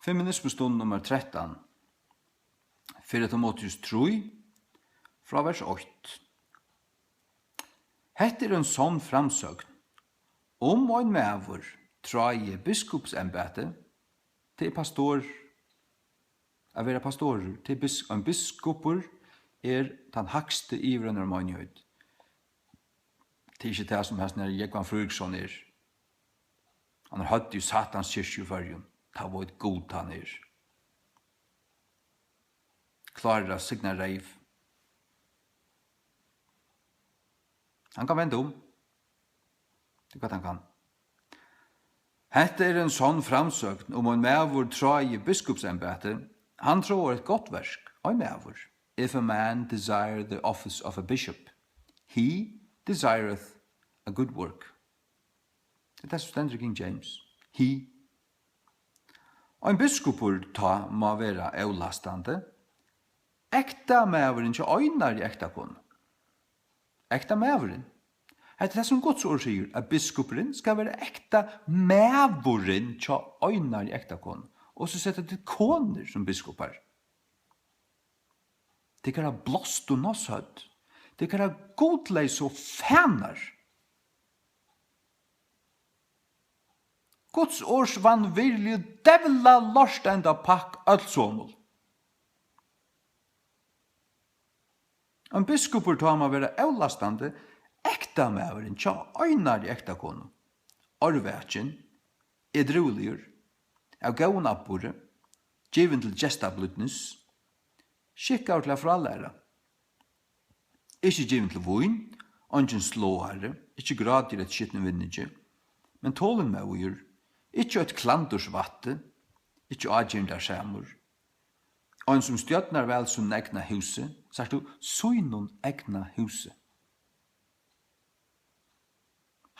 Feminismestund nummer 13. 4 Timotheus 3, fra vers 8. Hette en sånn framsøgn. Om en mæver trai biskopsembete til pastor, å være pastorer, til en biskoper den hakste iveren av mannjøyd. Det ikke det som hans nere Jekvan Fryksson Han hatt jo satans kyrkje i fargen. Ta var et god han Klarer å signa reiv. Han kan vende om. Det er hva han kan. Hette en sånn framsøkn om en mævor trai biskopsembete. Han tror et godt versk, en mævor. If a man desire the office of a bishop, he desireth a good work. Det er som stender King James. He. Og en biskopur ta må være avlastande. Ekta mæveren ikke øynar i ekta kon. Ekta mæveren. Det er det som Guds ord sier, at biskoperen skal være ekta mæveren ikke øynar i ekta kon. Og så setter det koner som biskopar. Det kan ha blåst og nåsødd. Det kan ha godleis og fænar. Guds års vann virkelig devla lorst enda pakk ölsåmul. En biskopur tar man være avlastande, ekta mæveren tja øynar i ekta konu. Orvætjen, edruligur, av gaun abbore, givin til gestablutnis, skikka til a fralæra. Ikki givin til voin, ongen slåare, ikki gradir et skittne vinnige, men tålen med uir, ikki et klandursvatte, ikki adjendar samur. Og som stjøtnar vel som egna huset, sagt du, søynun egna huset.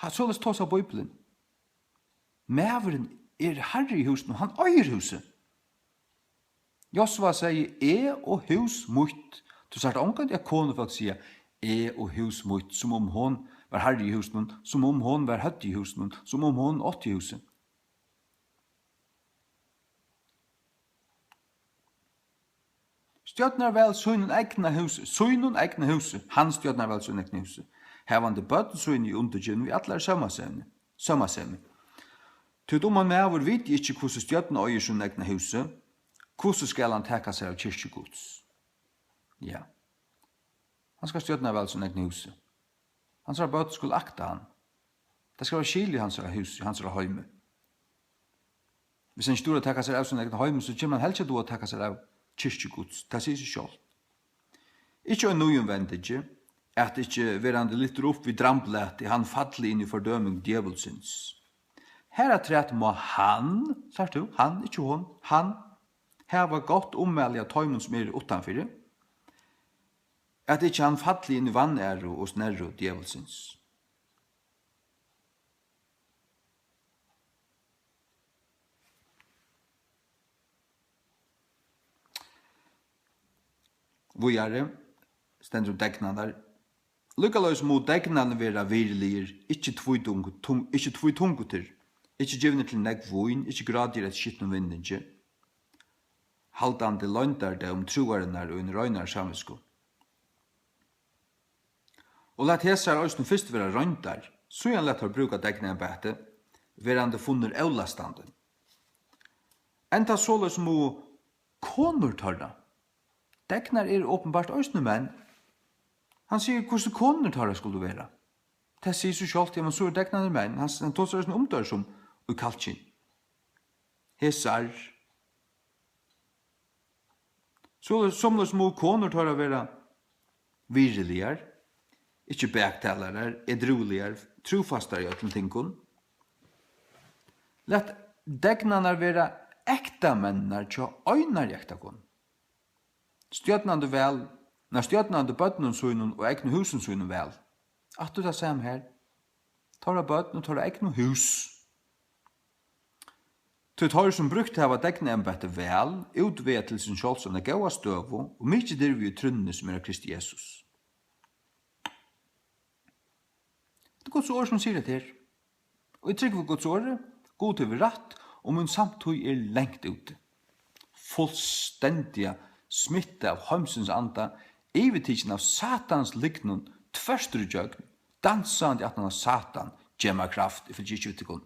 Så les tås av Bibelen. Mæveren herre i huset, han øyer huset. Josva sier, og hus mutt. Du sagt, omkant jeg kone folk sier, og hus mutt, som om hon var herre i huset, som om hon var høtt i huset, som om hon ått i huset. Stjøtnar vel sønnen egna huset, han stjøtnar vel sønnen egna huset. Hevande bøtten sønnen i undergjønnen vi atler sømmasevne. Til om han med vår vet ikke hvordan stjøtnar øyer sønnen egna huset, hvordan skal han teka seg av kyrkjegods? Ja. Han skal stjøtnar vel sønnen egna huset. Han skal bøtten skulle akta han. Det skal være skil i hans huset, hans høyme. Hvis han ikke teka seg av sønnen egna høyme, så kommer han helst ikke teka seg av kyrkjegods, det sier seg selv. Ikke en nøyenvendige, at ikke verande lytter opp vid dramblet, han fattelig inn i fordøming djevelsins. Her er trett må han, sagt du, han, ikke hon, han, her var godt ommeldig av tøymon som utanfyrir, at ikke han fattelig inn i vannæro og snerro djevelsins. Vujare, stendur degnadar. Lukkaløys mot degnadar vera virligir, ikkje tvøytungutir, ikkje givne til negg voin, ikkje gradir et skittnum vindinge, haldande løndar det truarinnar og en røynar samisko. Og let hesar òsne fyrst vera røyndar, så han let har bruka degnadar verande funner eulastande. Enta såløys mo konur tarra. Degnar åpenbart òsne menn. Han sier hvordan koner tar det skulle være. Det sier så sjalt, ja, men så degnar menn. Han tås òsne omdør som og kaltsin. Hesar. Så som det små koner tar det være viriligar, ikke bektalarar, edruligar, trofastar i ötlun tingun. Lett degnar være ekta mennar tja øynar i ekta kon. Stjøtnande vel, når stjøtnande bøttenen søgnen og egne husen søgnen vel. At du tar sam her, tar av bøtten og tar av egne hus. Du tar som brukt av at egne embete vel, utved til sin kjølsånd er gaua støvo, og mykje dirvi i trunne som er Kristi Jesus. Det er Guds ord som sier det her. Og jeg trykker for Guds ord, god til vi rett, og min samtøy er lengt ute. fullständiga smitta av heimsins anda, evitidsen av satans lignun, tverstur i jøgn, dansandi at han av satan, gjemma kraft, ifylgje ikke utikon.